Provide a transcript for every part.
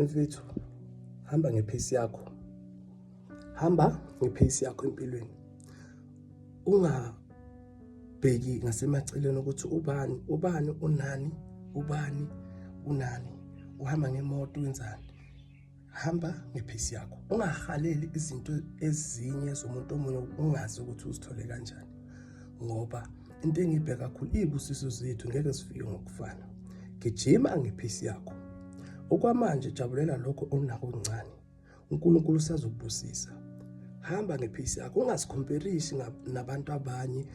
Mfethu, hamba ngepace yakho. Hamba ngepace yakho empilweni. Ungabheki ngasemaceleni ukuthi unani, uhamba ngemoto wenzani. Hamba ngepace yakho. Ungahaleli izinto ezinye zomuntu omunye ungazi ukuthi uzithole kanjani. Ngoba into engibheka kakhulu, izibusiso zethu ngeke zifike ngokufana. Gijima ngepace yakho. Okwamanje jabulela lokho onakho okuncane. uNkulunkulu usazokubusisa. Hamba ngepace yakho. Ungazicomparishi nabantu abanye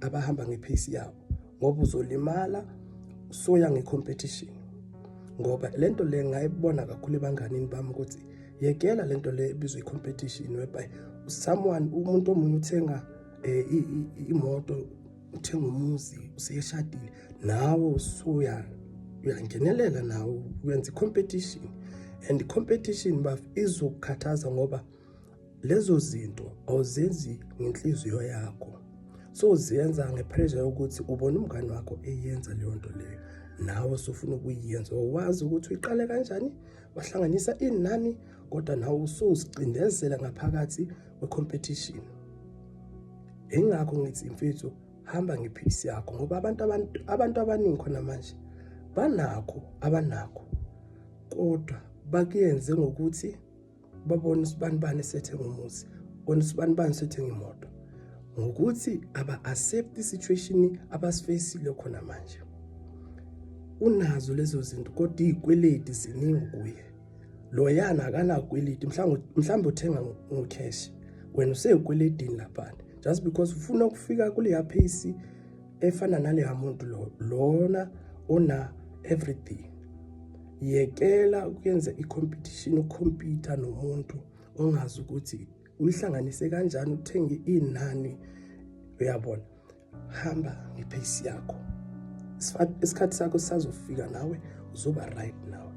abahamba ngepace yabo, ngoba uzolimala soya ngecompetition. Ngoba lento le ngayibona kakhulu ebanganini bami ukuthi yekela lento le ebizwa icompetition, whereby umuntu omunye uthenga imoto, uthenga umuzi, useyeshadile, nawe uyangenelela nawe uyenza icompetition. And icompetition izokukhathaza ngoba lezo zinto awuzenzi ngenhliziyo yakho, so uzenza ngepressure yokuthi ubone umngane wakho eyenza leyo nto leyo, nawe sofuna ukuyenza. Wazi ukuthi uyiqale kanjani, wahlanganisa inani, kodwa nawe usuzicindezela ngaphakathi kwecompetition. Engakho ngithi mfethu, hamba ngepace yakho, ngoba abantu abaningi khona manje abanakho, kodwa bakuyenze ngokuthi babone usibanibani esethenga umuzi, bona usibanibani esethenga imoto, ngokuthi aba-accept i-situation abasifeyisile khona manje. Unazo lezo zinto, kodwa izikweleti ziningi kuye. Loyana akanakweleti, mhlawumbe uthenga ngocash, wena useyikweletini laphana, just because ufuna ukufika kuleya pace efana naleya muntu lona ona everything. Yekela ukuyenza icompetition, ukhompyutha nomuntu ongazi ukuthi uyihlanganise kanjani, uthenge inani. Uyabona, hamba ngepace yakho. Isikhathi sakho sisazofika, nawe uzoba right nawe.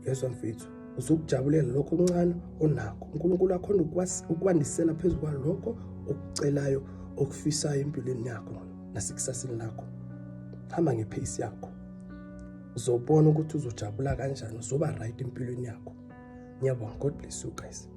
Yezwa mfethu, uzokujabulela lokho okuncane onakho. uNkulunkulu akhona ukwandisela phezu kwalokho okucelayo, okufisayo empilweni yakho nasekusaseni lakho. Hamba ngepace yakho. Uzobona ukuthi uzojabula kanjani, uzoba right empilweni yakho. Ngiyabonga. God bless you guys.